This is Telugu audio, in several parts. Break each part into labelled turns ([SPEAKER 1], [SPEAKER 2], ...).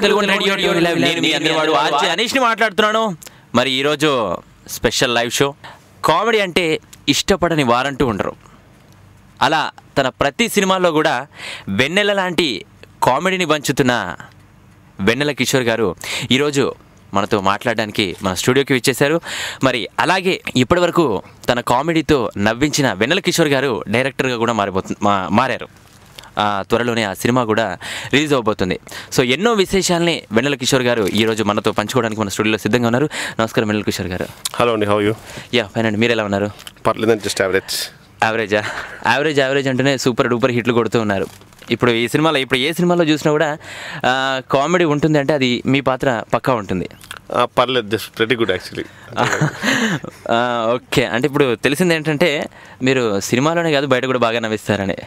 [SPEAKER 1] తెలుగు రేడియో నేను మీ అందరివాడు ఆర్జే అనీష్ని మాట్లాడుతున్నాను. మరి ఈరోజు స్పెషల్ లైవ్ షో. కామెడీ అంటే ఇష్టపడని వారంటూ ఉండరు. అలా తన ప్రతి సినిమాలో కూడా వెన్నెల లాంటి కామెడీని పంచుతున్న వెన్నెల కిషోర్ గారు ఈరోజు మనతో మాట్లాడడానికి మన స్టూడియోకి విచ్చేశారు. మరి అలాగే ఇప్పటివరకు తన కామెడీతో నవ్వించిన వెన్నెల కిషోర్ గారు డైరెక్టర్గా కూడా మారారు. త్వరలోనే ఆ సినిమా కూడా రిలీజ్ అవబోతుంది. సో ఎన్నో విశేషాలని వెన్నెల కిషోర్ గారు ఈరోజు మనతో పంచుకోవడానికి మన స్టూడియోలో సిద్ధంగా ఉన్నారు. నమస్కారం వెన్నెల కిషోర్ గారు.
[SPEAKER 2] హలో అండి, హౌ యూ?
[SPEAKER 1] యా ఫైన్ అండి. మీరు ఎలా ఉన్నారు?
[SPEAKER 2] పర్లేదండి, జస్ట్ యావరేజ్.
[SPEAKER 1] యావరేజ్ అంటేనే సూపర్ డూపర్ హిట్లు కొడుతూ ఉన్నారు. ఇప్పుడు ఏ సినిమాలో చూసినా కూడా కామెడీ ఉంటుంది అంటే అది మీ పాత్ర పక్కా ఉంటుంది.
[SPEAKER 2] పర్లేదు, just very good actually.
[SPEAKER 1] Okay, అంటే ఇప్పుడు తెలిసింది ఏంటంటే మీరు సినిమాలోనే కాదు బయట కూడా బాగా నవ్విస్తారని.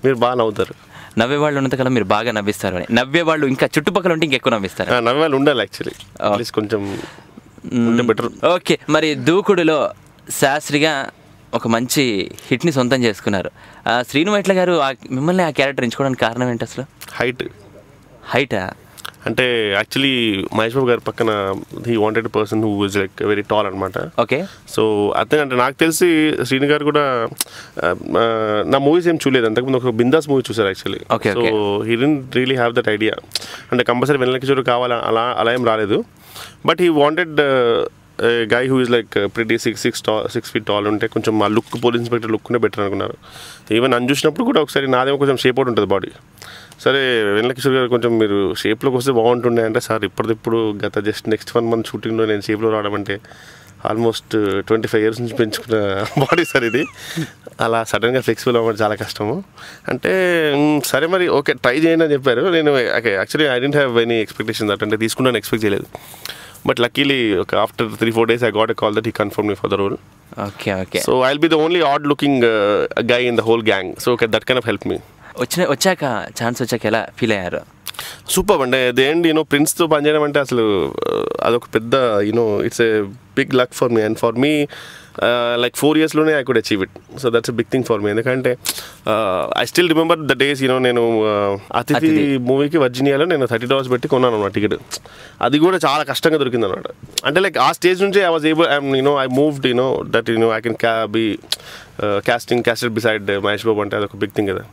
[SPEAKER 2] మీరు బాగా నవ్వుతారు.
[SPEAKER 1] నవ్వేవాళ్ళు ఉన్నంతకాలం మీరు బాగా నవ్విస్తారు అని. నవ్వేవాళ్ళు ఇంకా చుట్టుపక్కల ఉంటే ఇంకెక్కువ నవ్విస్తారు.
[SPEAKER 2] నవ్వేవాళ్ళు ఉండాలి యాక్చువల్లీ, కొంచెం బెటర్.
[SPEAKER 1] ఓకే, మరి దూకుడులో శాస్త్రిగా ఒక మంచి హిట్ని సొంతం చేసుకున్నారు. శ్రీను వైట్ల గారు మిమ్మల్ని ఆ క్యారెక్టర్ ఎంచుకోవడానికి కారణం ఏంటి అసలు? హైటా?
[SPEAKER 2] అంటే యాక్చువల్లీ మహేష్ బాబు గారి పక్కన he wanted person who is like very tall అనమాట.
[SPEAKER 1] ఓకే.
[SPEAKER 2] సో అతను అంటే నాకు తెలిసి శ్రీను గారు కూడా నా మూవీస్ ఏం చూడలేదు. అంతకుముందు ఒక బిందాస్ మూవీ చూసారు actually. So he didn't really have that idea. అంటే కంపల్సరీ వెన్నెల కిషోర్ కావాలా అలా ఏం రాలేదు. But he wanted guy who is like pretty 6 feet tall ఉంటే కొంచెం ఆ లుక్ పోలీస్ ఇన్స్పెక్టర్ లుక్నే బెటర్ అనుకున్నారు. ఈవెన్ నన్ను చూసినప్పుడు కూడా ఒకసారి నాదేమో కొంచెం షేప్ అవుట్ ఉంటుంది బాడీ. సరే వెన్నెల కిషోర్ గారు కొంచెం మీరు షేప్లోకి వస్తే బాగుంటుండే అంటే, సార్ ఇప్పటిప్పుడు గత జస్ట్ నెక్స్ట్ 1 month షూటింగ్లో నేను షేప్లో రావడం అంటే ఆల్మోస్ట్ 25 years నుంచి పెంచుకున్న బాడీ సార్ ఇది. అలా సడన్గా ఫ్లెక్సిబుల్ అవ్వడం చాలా కష్టము అంటే, సరే మరి ఓకే ట్రై చేయండి అని చెప్పారు. నేను actually I didn't have any expectation that, అంటే తీసుకున్నాను ఎక్స్పెక్ట్ చేయలేదు. But luckily, after 3-4 days, I got a call that he confirmed me for the role.
[SPEAKER 1] Okay.
[SPEAKER 2] So I'll be the only odd-looking guy in the whole gang. So that kind of helped me.
[SPEAKER 1] వచ్చాక ఛాన్స్ వచ్చాక ఎలా ఫీల్ అయ్యారు?
[SPEAKER 2] సూపర్ అండి. అదేంటి ప్రిన్స్తో పనిచేయడం అంటే అసలు అదొక పెద్ద it's a big luck for me. And for me like 4 yearsలోనే I could achieve it. So that's a big thing for me. ఎందుకంటే I still remember the days. నేను అతిథి మూవీకి వర్జీనియాలో నేను $30 పెట్టి కొన్నాను అన్నమాట టికెట్. అది కూడా చాలా కష్టంగా దొరికింది అనమాట. అంటే లైక్ ఆ స్టేజ్ నుంచి I was able I moved that I can be casted beside Mahesh Babu అంటే అదొక బిగ్ థింగ్ కదా.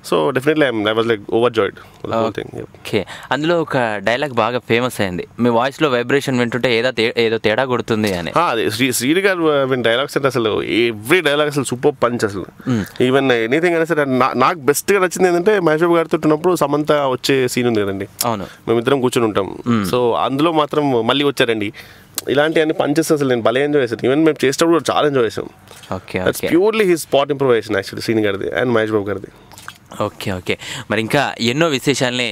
[SPEAKER 2] So definitely I was like overjoyed the whole thing.
[SPEAKER 1] Okay, అందులో ఒక డైలాగ్ బాగా ఫేమస్ అయింది, మీ వాయిస్లో వైబ్రేషన్ వింటుంటే ఏదో తేడా కొడుతుంది అని.
[SPEAKER 2] అదే శ్రీని గారు డైలాగ్స్ అంటే అసలు ఎవ్రీ డైలాగ్ అసలు సూపర్ పంచ్ అసలు. ఈవెన్ ఎనీథింగ్ అయినా సరే నాకు బెస్ట్గా నచ్చింది ఏంటంటే మహేష్ బాబు గారితో ఉన్నప్పుడు సమంత వచ్చే సీన్ ఉంది కదండి.
[SPEAKER 1] అవును,
[SPEAKER 2] మేమిద్దరం కూర్చొని ఉంటాం. సో అందులో మాత్రం మళ్ళీ వచ్చారండి. ఇలాంటి అన్ని పంచెస్ అసలు నేను భలే ఎంజాయ్ చేశాను. ఈవెన్ మేము చేసేటప్పుడు కూడా చాలా ఎంజాయ్ చేసాం. That's purely his spot improvisation actually Srini గారిది అండ్ మహేష్ బాబు గారిది.
[SPEAKER 1] ఓకే. మరి ఇంకా ఎన్నో విశేషాలని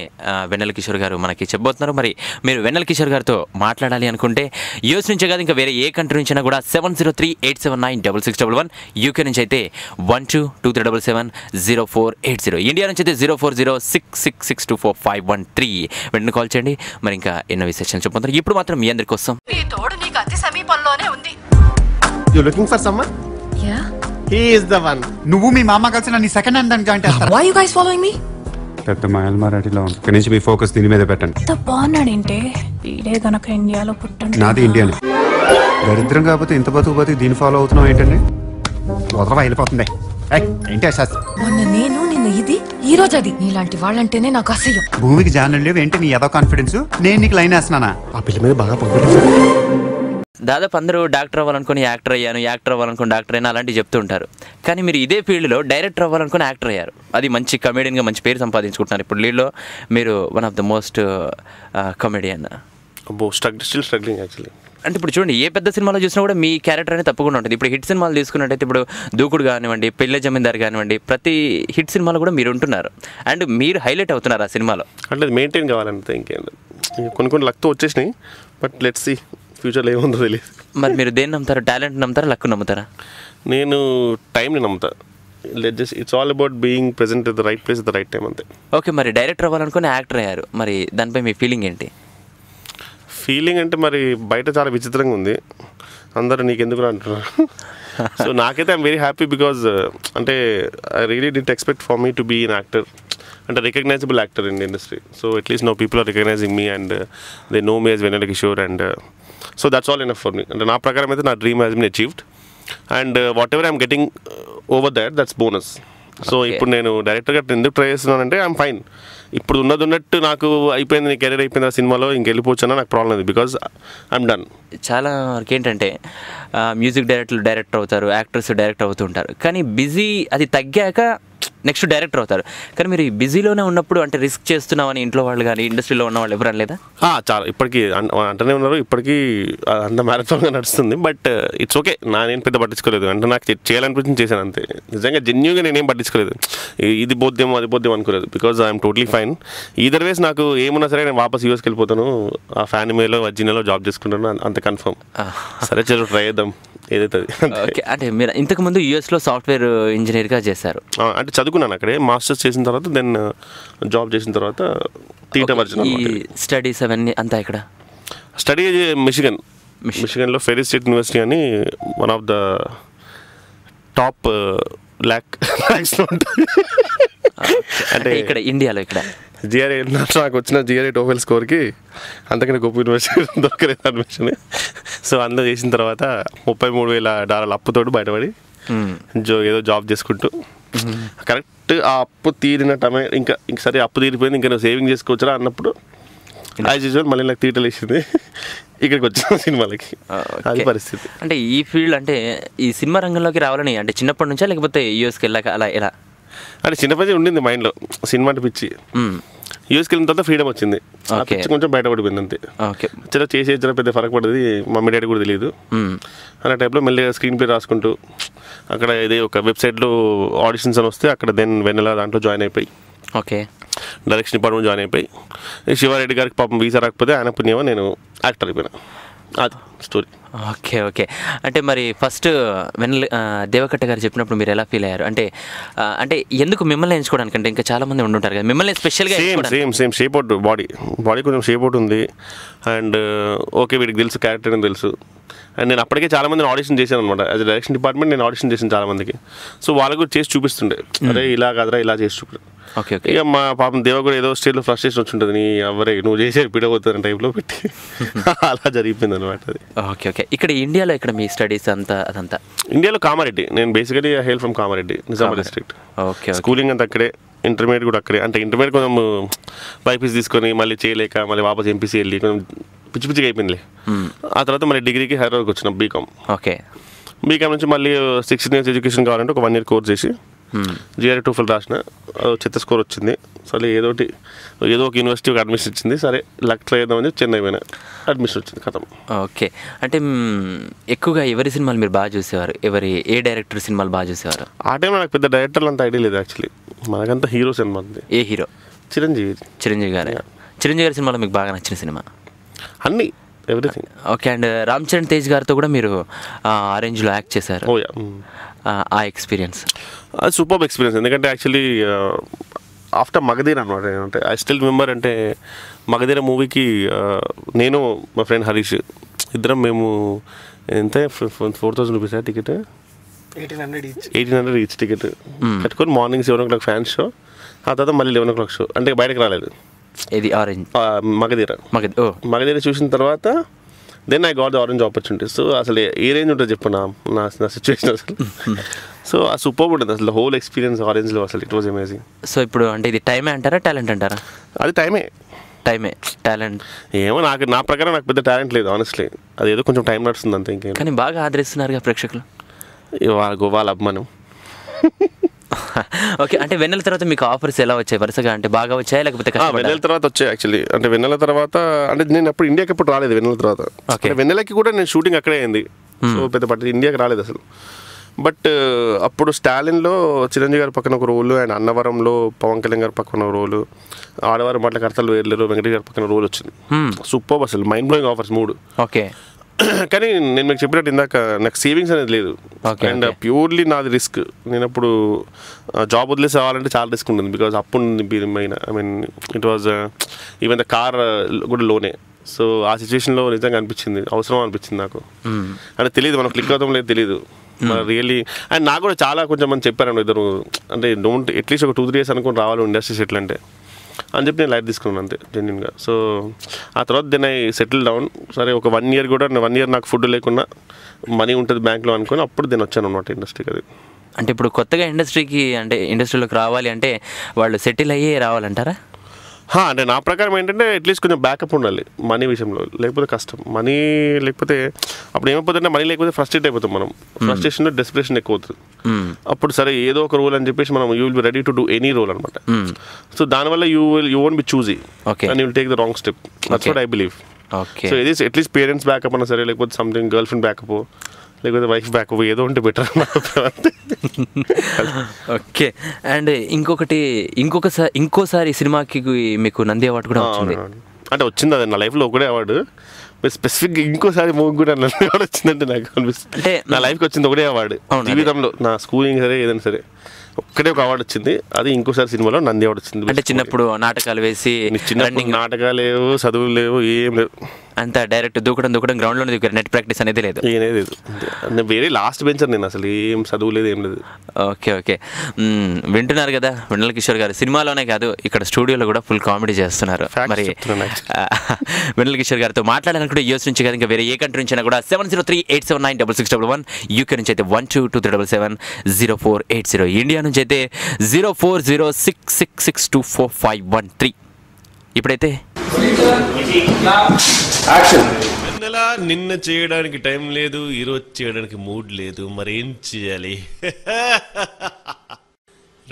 [SPEAKER 1] వెన్నెల కిషోర్ గారు మనకి చెప్పబోతున్నారు. మరి మీరు వెన్నెల కిషోర్ గారితో మాట్లాడాలి అనుకుంటే యూఎస్ నుంచే కాదు ఇంకా వేరే ఏ కంట్రీ నుంచైనా కూడా 703-879-6611, యూకే నుంచి అయితే 1223770480, ఇండియా నుంచి అయితే 04066624513 వెంటనే కాల్ చేయండి. మరి ఇంకా ఎన్నో విశేషాలు చెప్పబోతున్నారు. ఇప్పుడు మాత్రం మీ అందరి కోసం
[SPEAKER 3] He is the one.
[SPEAKER 4] నువ్వు మీ మామ కలిసి నన్ను సెకండ్ హ్యాండ్ దానికి జాయిన్ చేస్తారు.
[SPEAKER 5] Why you guys following me?
[SPEAKER 6] పెద్ద మాయల్ మరాఠీలో ఉంది. ఇక్కడి నుంచి మీ ఫోకస్ దీని మీద పెట్టండి.
[SPEAKER 5] ఎంత బాగున్నాడంటే వీడే గనక ఇండియాలో పుట్టండి.
[SPEAKER 6] నాది ఇండియానే. దరిద్రం కాకపోతే ఇంత బతుకు దీన్ని ఫాలో అవుతున్నావు ఏంటండి? వదలవా వెళ్ళిపోతుంది. ఏంటి శాస్త్రం?
[SPEAKER 5] మొన్న నేను నిన్న ఇది, ఈ రోజు అది. నీలాంటి వాళ్ళంటేనే నాకు అసహ్యం.
[SPEAKER 6] భూమికి జానలు లేవు ఏంటి నీ ఏదో కాన్ఫిడెన్స్? నేను నీకు లైన్ వేస్తున్నానా?
[SPEAKER 2] ఆ పిల్ల మీద బాగా పక్కన
[SPEAKER 1] దాదాపు అందరూ డాక్టర్ అవ్వాలనుకుని యాక్టర్ అయ్యాను, యాక్టర్ అవ్వాలనుకుని డాక్టర్ అయినా అలాంటివి చెప్తూ ఉంటారు. కానీ మీరు ఇదే ఫీల్డ్లో డైరెక్టర్ అవ్వాలనుకుని యాక్టర్ అయ్యారు. అది మంచి కమెడియన్గా మంచి పేరు సంపాదించుకుంటున్నారు. ఇప్పుడు లీడ్లో మీరు one of the most comedian.
[SPEAKER 2] Still struggling actually.
[SPEAKER 1] అంటే ఇప్పుడు చూడండి, ఏ పెద్ద సినిమాలో చూసినా కూడా మీ క్యారెక్టర్ అనేది తప్పకుండా ఉంటుంది. ఇప్పుడు హిట్ సినిమాలు తీసుకున్నట్టయితే ఇప్పుడు దూకుడు కానివ్వండి, పెళ్ళి జమీందార్ కానివ్వండి, ప్రతి హిట్ సినిమాలో కూడా మీరు ఉంటున్నారు అండ్ మీరు హైలైట్ అవుతున్నారు ఆ సినిమాలో.
[SPEAKER 2] అంటే మెయింటైన్ కావాలంటే ఇంకేం కొన్ని లక్తో వచ్చేసినాయి. బట్ లెట్స్ సీ ఫ్యూచర్లో ఏముందో తెలియదు.
[SPEAKER 1] మరి మీరు దేన్ని నమ్ముతారు? టాలెంట్ నమ్ముతారా, లక్ నమ్ముతారా?
[SPEAKER 2] నేను టైంని నమ్ముతా. It's all about being present at the right place at the right time అంతే.
[SPEAKER 1] ఓకే, మరి డైరెక్టర్ అవ్వాలనుకుని యాక్టర్ అయ్యారు. మరి దానిపై మీ ఫీలింగ్ ఏంటి?
[SPEAKER 2] ఫీలింగ్ అంటే మరి బయట చాలా విచిత్రంగా ఉంది. అందరూ నీకెందుకు అంటున్నారు. సో నాకైతే ఐఎమ్ వెరీ హ్యాపీ బికాజ్ అంటే I really did expect for me to be an actor. అంటే recognizable actor in the industry. So at least now people are recognizing me and they know me as Vennela Kishore and so that's all enough for me. అంటే నా ప్రకారం అయితే నా dream has been achieved and whatever I'm getting over that that's bonus. So ఇప్పుడు నేను డైరెక్టర్గా ఎందుకు ట్రై చేస్తున్నానంటే ఐఎమ్ ఫైన్. ఇప్పుడు ఉన్నట్టు నాకు అయిపోయింది, నీ కెరీర్ అయిపోయింది ఆ సినిమాలో ఇంకెళ్ళిపోవచ్చన్నా నాకు ప్రాబ్లం లేదు, బికాజ్ ఐఎమ్ డన్.
[SPEAKER 1] చాలా వరకు ఏంటంటే మ్యూజిక్ డైరెక్టర్ అవుతారు, యాక్టర్స్ డైరెక్టర్ అవుతూ ఉంటారు, కానీ బిజీ అది తగ్గాక నెక్స్ట్ డైరెక్టర్ అవుతారు. కానీ మీరు బిజీలోనే ఉన్నప్పుడు అంటే రిస్క్ చేస్తున్నామని ఇంట్లో వాళ్ళు కానీ ఇండస్ట్రీలో ఉన్న వాళ్ళు ఎవరు లేదా?
[SPEAKER 2] చాలా ఇప్పటికీ అంటనే ఉన్నారు, ఇప్పటికీ అంత మ్యారథాన్గా నడుస్తుంది. బట్ ఇట్స్ ఓకే, నేను పెద్ద పట్టించుకోలేదు. అంటే నాకు చేయాలనిపించింది చేశాను అంతే. నిజంగా జెన్యూన్గా నేనేం పట్టించుకోలేదు, ఇది బోద్యం అది బోద్యం అనుకోలేదు, because I'm totally fine. Either ways నాకు ఏమున్నా సరే నేను వాపస్ యూఎస్కి వెళ్ళిపోతాను, ఆ ఫ్యానిమేలో వర్జీనియాలో జాబ్ చేసుకుంటాను, అంత కన్ఫర్మ్. సరే చలో ట్రై చేద్దాం ఏదైతే.
[SPEAKER 1] ఓకే, అంటే మీరు ఇంతకుముందు యూఎస్లో సాఫ్ట్వేర్ ఇంజనీర్గా చేశారు.
[SPEAKER 2] అంటే చదువుకున్నాను అక్కడే, మాస్టర్స్ చేసిన తర్వాత దెన్ జాబ్ చేసిన తర్వాత థియేటర్ వర్జన్.
[SPEAKER 1] ఈ స్టడీస్ అవన్నీ అంతా ఇక్కడ
[SPEAKER 2] స్టడీ మిషిగన్లో ఫెరీ స్టేట్ యూనివర్సిటీ అని one of the top lakhs
[SPEAKER 1] అంటే ఇక్కడ ఇండియాలో ఇక్కడ
[SPEAKER 2] జిఆర్ఏ నాకు వచ్చిన జిఆర్ఏ టోఫెల్ స్కోర్కి అంతకన్నా గొప్ప యూనివర్సిటీ దొరకలేదు అడ్మిషన్. సో అందులో చేసిన తర్వాత $33,000 అప్పుతోటి బయటపడి ఏదో జాబ్ చేసుకుంటూ కరెక్ట్ ఆ అప్పు తీరిన టైం ఇంకా సరే అప్పు తీరిపోయింది, ఇంకా నువ్వు సేవింగ్ చేసుకోవచ్చురా అన్నప్పుడు యాజ్ యూజువల్ మళ్ళీ నాకు థియేటర్లు వేసింది, ఇక్కడికి వచ్చిన సినిమాలకి. అది పరిస్థితి.
[SPEAKER 1] అంటే ఈ ఫీల్డ్ అంటే ఈ సినిమా రంగంలోకి రావాలని అంటే చిన్నప్పటి నుంచా లేకపోతే యూఎస్కి వెళ్ళాక అలా ఎలా?
[SPEAKER 2] అంటే చిన్నప్పటి ఉండింది మైండ్లో సినిమా అంటే పిచ్చి. యూఎస్కి వెళ్ళిన తర్వాత ఫ్రీడమ్ వచ్చింది, ఆ పిచ్చి కొంచెం బయటపడిపోయింది అంతే. చలో చేసే పెద్ద ఫరక్ పడేది, మమ్మీ డాడీ కూడా తెలియదు అనే టైప్లో మెల్లిగా స్క్రీన్ ప్లే రాసుకుంటూ అక్కడ ఇదే ఒక వెబ్సైట్లో ఆడిషన్స్ అని వస్తే అక్కడ దెన్ వెన్నెల దాంట్లో జాయిన్ అయిపోయి డైరెక్షన్ డిపార్ట్మెంట్ జాయిన్ అయిపోయి శివారెడ్డి గారికి పాపం వీసా రాకపోతే ఆయన పుణ్యమో నేను యాక్టర్ అయిపోయినా. అది స్టోరీ.
[SPEAKER 1] ఓకే. అంటే మరి ఫస్ట్ దేవకట్ట గారు చెప్పినప్పుడు మీరు ఎలా ఫీల్ అయ్యారు? అంటే ఎందుకు మిమ్మల్ని ఎంచుకోవడానికి? అంటే ఇంకా చాలా మంది ఉండుంటారు కదా, మిమ్మల్ని స్పెషల్గా
[SPEAKER 2] సేమ్ షేప్ అవుట్ బాడీ కొంచెం షేప్ అవుట్ ఉంది అండ్ ఓకే వీడికి తెలుసు క్యారెక్టర్ అని తెలుసు. అండ్ నేను అప్పటికే చాలా మందిని ఆడిషన్ చేశాను అనమాట. యాజ్ డైరెక్షన్ డిపార్ట్మెంట్ నేను ఆడిషన్ చేశాను చాలా మందికి. సో వాళ్ళకు కూడా చేసి చూపిస్తుండే, అరే ఇలా కాదురా ఇలా చేసి చూపి. ఇక మా పాపం దేవ కూడా ఏదో స్టేజ్లో ఫ్రస్ట్రేషన్ వచ్చి నీ ఎవరే నువ్వు చేసేది పిడబోతున్న టైప్లో పెట్టి అలా జరిగిపోయింది అనమాట అది.
[SPEAKER 1] ఓకే. ఇక్కడ ఇండియాలో ఇక్కడ మీ స్టడీస్ అదంతా
[SPEAKER 2] ఇండియాలో కామారెడ్డి. నేను basically hail from Kamareddy, Nizamabad district. Schooling అంతా అక్కడే, ఇంటర్మీడియట్ కూడా అక్కడే. అంటే ఇంటర్మీడియట్ కొంచెం బైపీసీ తీసుకొని మళ్ళీ చేయలేక మళ్ళీ వాపస్ ఎంపీసీ వెళ్ళి కొంచెం పిచ్చిగా అయిపోయిందిలే. ఆ తర్వాత మళ్ళీ డిగ్రీకి హైదరాబాద్కి వచ్చిన బీకామ్. బీకామ్ నుంచి మళ్ళీ 16 years ఎడ్యుకేషన్ కావాలంటే ఒక 1 year కోర్స్ చేసి జిఆర్ఏ టోఫెల్ రాసిన, చెత్త స్కోర్ వచ్చింది. సరే ఏదో ఒక యూనివర్సిటీకి అడ్మిషన్ ఇచ్చింది, సరే లక్ ట్రై చేద్దామని చెన్నై పోయినా అడ్మిషన్ వచ్చింది కథం.
[SPEAKER 1] ఓకే. అంటే ఎక్కువగా ఎవరి సినిమాలు మీరు బాగా చూసేవారు? ఏ డైరెక్టర్ సినిమాలు బాగా చూసేవారు?
[SPEAKER 2] ఆ టైంలో నాకు పెద్ద డైరెక్టర్లు అంత ఐడియా లేదు యాక్చువల్లీ, మనకంతా హీరో సినిమా ఉంది.
[SPEAKER 1] ఏ హీరో? చిరంజీవి గారి సినిమాలో మీకు బాగా నచ్చిన సినిమా?
[SPEAKER 2] అన్నీ, everything.
[SPEAKER 1] Okay. And Ram Charan Tej గారితో కూడా మీరు ఆరెంజ్లో యాక్ట్ చేశారు. ఆ ఎక్స్పీరియన్స్?
[SPEAKER 2] అది సూపర్ ఎక్స్పీరియన్స్. ఎందుకంటే యాక్చువల్లీ ఆఫ్టర్ మగధీర అనమాట. అంటే ఐ స్టిల్ రిమెంబర్, అంటే మగధీర మూవీకి నేను మా ఫ్రెండ్ హరీష్ ఇద్దరం మేము ఎంత 4,000 రూపీస్ టికెట్, 1800 ఈచ్ టికెట్ కట్టుకొని మార్నింగ్ 7 o'clock ఫ్యాన్స్ షో, ఆ తర్వాత మళ్ళీ 11 o'clock షో. అంటే బయటకు రాలేదు.
[SPEAKER 1] ఇది ఆరెంజ్
[SPEAKER 2] మగధీర చూసిన తర్వాత then I got the Orange opportunity. So అసలు ఏ రేంజ్ ఉంటుంది చెప్పు నా సిచ్యువేషన్ అసలు. సో ఆ సూపర్ ఉంటుంది అసలు హోల్ ఎక్స్పీరియన్స్ ఆరెంజ్లో, అసలు ఇట్ వాజ్ అమేజింగ్.
[SPEAKER 1] సో ఇప్పుడు అంటే ఇది టైమే అంటారా టాలెంట్ అంటారా?
[SPEAKER 2] అది టైమే
[SPEAKER 1] టాలెంట్
[SPEAKER 2] ఏమో నా ప్రకారం నాకు పెద్ద టాలెంట్ లేదు ఆనెస్ట్లీ, అది ఏదో కొంచెం టైం నడుస్తుంది అంతే. ఇంకేం.
[SPEAKER 1] కానీ బాగా ఆదరిస్తున్నారుగా ప్రేక్షకులు,
[SPEAKER 2] వాళ్ళ అభిమానం.
[SPEAKER 1] ఓకే. అంటే వెన్నెల తర్వాత మీకు ఆఫర్స్ ఎలా వచ్చాయి వరుసగా? అంటే బాగా వచ్చాయి లేకపోతే?
[SPEAKER 2] వెన్నెల తర్వాత వచ్చాయి యాక్చువల్లీ. అంటే వెన్నెల తర్వాత అంటే నేను అప్పుడు ఇండియాకి ఎప్పుడు రాలేదు. వెన్నెల తర్వాత వెన్నెలకి కూడా నేను షూటింగ్ అక్కడే అయింది. సో పెద్ద ఇండియాకి రాలేదు అసలు. బట్ అప్పుడు స్టాలిన్లో చిరంజీవి గారి పక్కన ఒక రోలు, అండ్ అన్నవరంలో పవన్ కళ్యాణ్ గారి పక్కన ఒక రోలు, ఆడవారు మాటల కర్తలు వేర్లేరు వెంకటేష్ గారి పక్కన రోల్ వచ్చింది. సూపర్ అసలు మైండ్ బ్లోయింగ్ ఆఫర్స్ 3.
[SPEAKER 1] ఓకే.
[SPEAKER 2] కానీ నేను మీకు చెప్పినట్టు ఇందాక నాకు సేవింగ్స్ అనేది లేదు, అండ్ ప్యూర్లీ నాది రిస్క్. నేను అప్పుడు జాబ్ వదిలేసి రావాలంటే చాలా రిస్క్ ఉంటుంది, బికాజ్ అప్పుడు main I mean it was even the car కూడా లోనే. సో ఆ సిచ్యువేషన్లో నిజంగా అనిపించింది అవసరం అనిపించింది నాకు. అంటే తెలియదు మనం క్లిక్ అవుతాం లేదు తెలియదు. రియల్లీ. అండ్ నాకు కూడా చాలా కొంచెం మంది చెప్పారండి ఇద్దరు, అంటే డోంట్ అట్లీస్ట్ ఒక 2-3 years అనుకుని రావాలి ఇండస్ట్రీ సెటిల్ అంటే అని చెప్పి నేను లైట్ తీసుకున్నాను అంతే జెన్యున్గా. సో ఆ తర్వాత దెన్ ఐ సెటిల్ డౌన్. సరే ఒక 1 year కూడా 1 year నాకు ఫుడ్ లేకుండా మనీ ఉంటుంది బ్యాంక్లో అనుకుని అప్పుడు నేను వచ్చాను అనమాట ఇండస్ట్రీకి. అది
[SPEAKER 1] అంటే ఇప్పుడు కొత్తగా ఇండస్ట్రీలోకి రావాలి అంటే వాళ్ళు సెటిల్ అయ్యే రావాలంటారా?
[SPEAKER 2] అంటే నా ప్రకారం ఏంటంటే అట్లీస్ట్ కొంచెం బ్యాకప్ ఉండాలి మనీ విషయంలో, లేకపోతే కష్టం. మనీ లేకపోతే అప్పుడు ఏమైపోతుందంటే మనీ లేకపోతే ఫ్రస్ట్రేట్ అయిపోతాం మనం. ఫ్రస్ట్రేషన్లో డెస్పిరేషన్ ఎక్కువ అవుతుంది. అప్పుడు సరే ఏదో ఒక రోల్ అని చెప్పేసి మనం you will be ready to do any role అనమాట. సో దానివల్ల you won't be choosy and you will take the wrong step. That's what I believe. So ఇది అట్లీస్ట్ పేరెంట్స్ బ్యాకప్ అన్నా సరే, లేకపోతే సంథింగ్ గర్ల్ ఫ్రెండ్ బ్యాకప్, లేకపోతే వైఫ్ బ్యాకప్, ఏదో ఉంటే బెటర్.
[SPEAKER 1] ఓకే. అండ్ ఇంకోసారి సినిమాకి మీకు నంది అవార్డు కూడా వచ్చింది.
[SPEAKER 2] అంటే వచ్చింది అది నా లైఫ్లో ఒకటే అవార్డు. స్పెసిఫిక్గా ఇంకోసారి మూవీ కూడా నంది అవార్డు వచ్చిందంటే నాకు అనిపిస్తుంది. అంటే నా లైఫ్కి వచ్చింది ఒకటే అవార్డు జీవితంలో, నా స్కూలింగ్ సరే ఏదైనా సరే ఒక్కటే ఒక అవార్డు వచ్చింది. అది ఇంకోసారి సినిమాలో నంది అవార్డు వచ్చింది.
[SPEAKER 1] అంటే చిన్నప్పుడు నాటకాలు వేసి,
[SPEAKER 2] చిన్నప్పుడు నాటకాలు లేవు, చదువులు లేవు, ఏం లేవు.
[SPEAKER 1] అంతా డైరెక్ట్ దూకడం గ్రౌండ్లోనే దూకారు, నెట్ ప్రాక్టీస్ అనేది లేదు.
[SPEAKER 2] లేదు, వేరే లాస్ట్ బెంచర్ నేను, అసలు ఏం చదువు లేదు, ఏం లేదు.
[SPEAKER 1] ఓకే. వింటున్నారు కదా వెన్నెల కిషోర్ గారు, సినిమాలోనే కాదు ఇక్కడ స్టూడియోలో కూడా ఫుల్ కామెడీ చేస్తున్నారు. మరి వెన్నెల కిషోర్ గారితో మాట్లాడాలనుకుంటే యూఎస్ నుంచి కాదు, ఇంకా వేరే ఏ కంట్రీ నుంచి అయినా కూడా 703-879-6611, యూకే నుంచి అయితే 122377-0480, ఇండియా నుంచి అయితే 040666245113. ఇప్పుడైతే
[SPEAKER 7] నిన్న చేయడానికి టైం లేదు, ఈరోజు చేయడానికి మూడ్ లేదు, మరేం చేయాలి?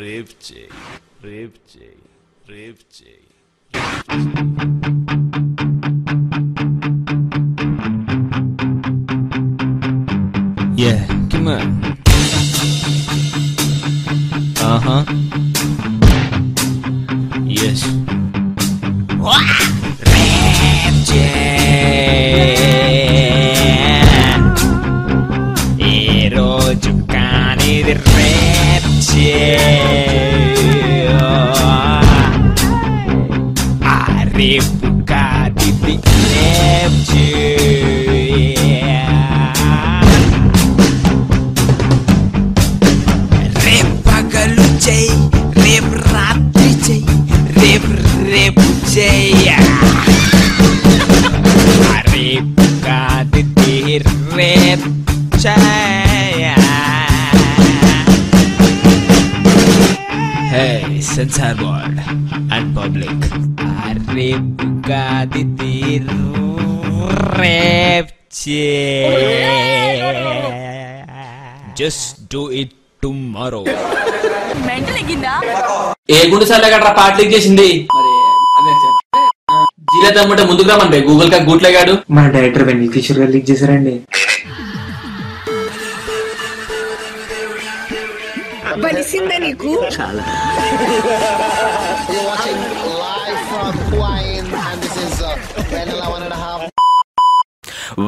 [SPEAKER 7] రేపు చేయి.
[SPEAKER 8] Yeah, come on. Yes. ఈ రోజు కానిది రేపు కాదిది రేపు పగలు చెయ్యి, రేపు రాత్రి చెయ్యి, రేపు చెయ్య రేపు కాదిది రేపు చెయ్య. Hey, Sensor Board and Public. రేపు కాదిది రేపు చెయ్య. Just do it tomorrow.
[SPEAKER 9] ఏ గుండు సార్లే గట్రా పాటలు చేసింది జీలతో అమ్మంటే ముందుకు రామంటే గూగుల్ కా గూట్లేగాడు.
[SPEAKER 10] మా డైరెక్టర్ వెన్నెల కిషోర్ గారు లీక్ చేశారండి.
[SPEAKER 5] బలిసిందా నీకు?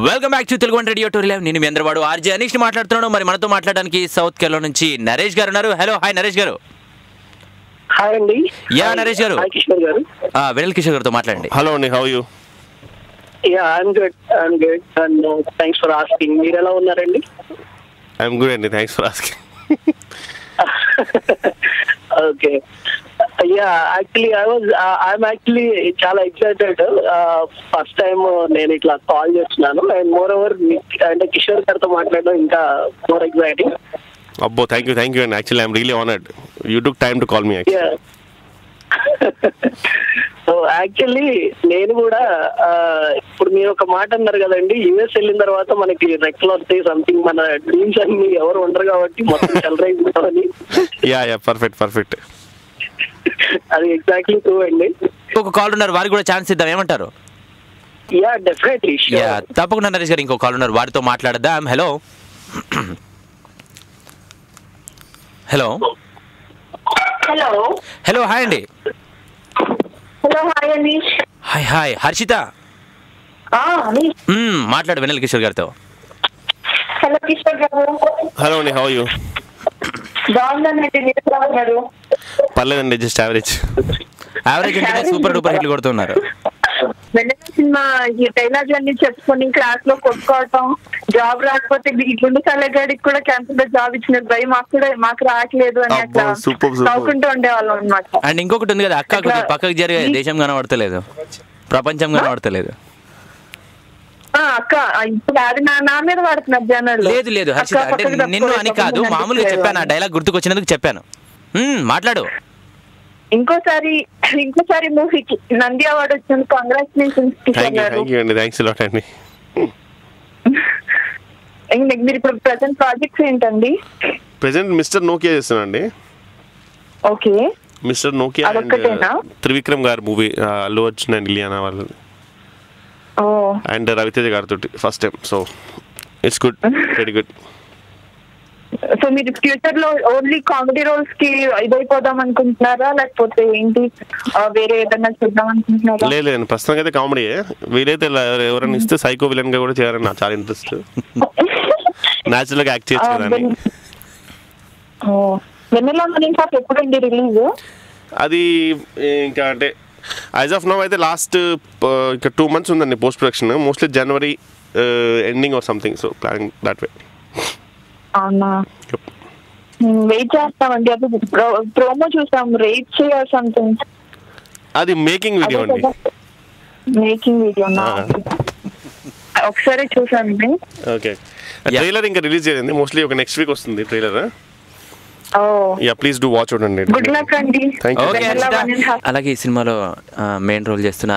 [SPEAKER 1] Welcome back to Telugu one radio tour live. నేను మీ అందరవాడు ఆర్జే అనీష్ మాట్లాడుతున్నాను. మరి మనతో మాట్లాడడానికి సౌత్ కేరళ నుంచి నరేష్ గారు ఉన్నారు. హలో, హాయ్ నరేష్ గారు.
[SPEAKER 11] హాయ్ అండి.
[SPEAKER 1] యా నరేష్ గారు,
[SPEAKER 11] కిషోర్ గారు,
[SPEAKER 1] వెన్నెల కిషోర్ గారితో మాట్లాడండి.
[SPEAKER 2] హలో అండి, how you?
[SPEAKER 11] Yeah I'm good and thanks for asking. మీరు ఎలా ఉన్నారండి?
[SPEAKER 2] ఐఎమ్ గుడ్ అండి, thanks for asking.
[SPEAKER 11] Okay. Yeah actually I'm actually చాలా ఎక్సైటెడ్. ఫస్ట్ టైం నేను ఇట్లా కాల్ చేస్తున్నాను అండ్ మోర్ ఓవర్ అంటే కిషోర్ గారితో మాట్లాడడం ఇంకా మోర్ ఎక్సైటింగ్.
[SPEAKER 2] అబ్బో, థ్యాంక్ యూ అండి. Actually I'm really honoured. You took time to call me. So actually నేను కూడా ఇప్పుడు మీరు ఒక మాట అన్నారు కదండి, యుఎస్ వెళ్ళిన తర్వాత మనకి రెక్కలు వస్తాయి సంథింగ్, మన డ్రీమ్స్ అన్ని ఎవరు ఉండరు కాబట్టి మొత్తం చెలరైజ్ ఉంటామని. Yeah perfect.
[SPEAKER 11] అది ఎగ్జాక్ట్లీ ట్రూ అండి.
[SPEAKER 1] ఒక కాల్ ఉన్నారు, వారికి కూడా ఛాన్స్ ఇద్దాం, ఏమంటారు?
[SPEAKER 11] Yeah definitely.
[SPEAKER 1] యా తప్పకుండా నరేష్ గారు, ఇంకో కాల్ ఉన్నారు, వారితో మాట్లాడదాం. హలో. హాయ్ అండి.
[SPEAKER 12] Hello, hi Aneesh.
[SPEAKER 1] Hi Harshitha. మాట్లాడు వెన్నెల కిషోర్ గారితో.
[SPEAKER 12] హలో కిషోర్ గారు.
[SPEAKER 2] హలో అండి, హౌ యూ?
[SPEAKER 12] బాగున్నానండి, మీరు ఎలా ఉన్నారు?
[SPEAKER 2] పర్లేదండి, జస్ట్ యావరేజ్
[SPEAKER 1] అంటే సూపర్ డూపర్ హిట్లు కొడుతున్నారు.
[SPEAKER 12] వెన్నెల సినిమా ఈ డైలాగ్ అన్ని చెప్పుకొని క్లాస్ లో కొట్టుకోవటం, జాబ్ రాకపోతే ఈ గుండు సలగాడికి కూడా క్యాన్సర్ లో జాబ్ ఇచ్చిన భయం మాకు రావట్లేదు అని అట్లా చదువుకుంటూ ఉండేవాళ్ళం అనమాట.
[SPEAKER 1] అండ్ ఇంకొకటి ఉంది కదా అక్క, పక్కకు జరిగే దేశం కనబడతలేదు, ప్రపంచం కనబడతలేదు.
[SPEAKER 12] అక్క ఇప్పుడు అది నా మీద పడుతున్నారు జనాలు.
[SPEAKER 1] లేదు లేదు హర్షిత, అంటే నిన్ను అని కాదు, మామూలుగా చెప్పాను, ఆ డైలాగ్ గుర్తుకొచ్చినందుకు చెప్పాను. మాట్లాడు.
[SPEAKER 12] ఇంకోసారి మూవీకి నంది అవార్డు వచ్చింది. కంగ్రాచులేషన్స్. మీరు ఇప్పుడు ప్రెసెంట్ ప్రాజెక్ట్స్ ఏంటండి?
[SPEAKER 2] ప్రెసెంట్ మిస్టర్ నోకియా చేస్తున్నానండి.
[SPEAKER 12] ఓకే,
[SPEAKER 2] మిస్టర్ నోకియా త్రివిక్రమ్ గారి మూవీ, అల్లు అర్జున్ అండ్ ఇలియానా వాళ్ళది, అండ్ రవితేజ గారితో first time. So it's good, very good.
[SPEAKER 12] So మీరు ఫ్యూచర్ లో ఓన్లీ కామెడీ రోల్స్ కి ఇదైపోదాం అనుకుంటున్నారా, లేకపోతే ఏంటి వేరే ఏదైనా చూద్దాం అనుకుంటున్నారా?
[SPEAKER 2] లేదు, ప్రస్తుతానికి అయితే కామెడీ. వీలైతే ఎవరైనా ఇస్తే సైకో విలన్ గా కూడా చేయాలని నాకు చాలా ఇంట్రెస్ట్. న్యాచురల్ గా యాక్ట్ చేయొచ్చు కదా.
[SPEAKER 12] వెన్నెల ఎప్పుడండి రిలీజ్?
[SPEAKER 2] అది ఇంకా అంటే యాజ్ ఆఫ్ నౌ అయితే లాస్ట్ ఇంకా 2 months ఉందండి post production. Mostly January ending or something. So planning that way.
[SPEAKER 12] అవునా, వెయిట్ చేస్తామండి. అది ప్రోమో చూసాం, రేట్ చేయాలి సంథింగ్.
[SPEAKER 2] అది మేకింగ్ వీడియో అండి.
[SPEAKER 12] మేకింగ్ వీడియోనా? ఒకసారి చూసాను.
[SPEAKER 2] ఓకే, ట్రైలర్ ఇంకా రిలీజ్ చేయండి. మోస్ట్లీ ఒక నెక్స్ట్ వీక్ వస్తుంది ట్రైలర్. ప్లీజ్ డూ వాచ్ చూడండి.
[SPEAKER 12] గుడ్ లక్ అండి.
[SPEAKER 1] అలాగే ఈ సినిమాలో మెయిన్ రోల్ చేస్తున్న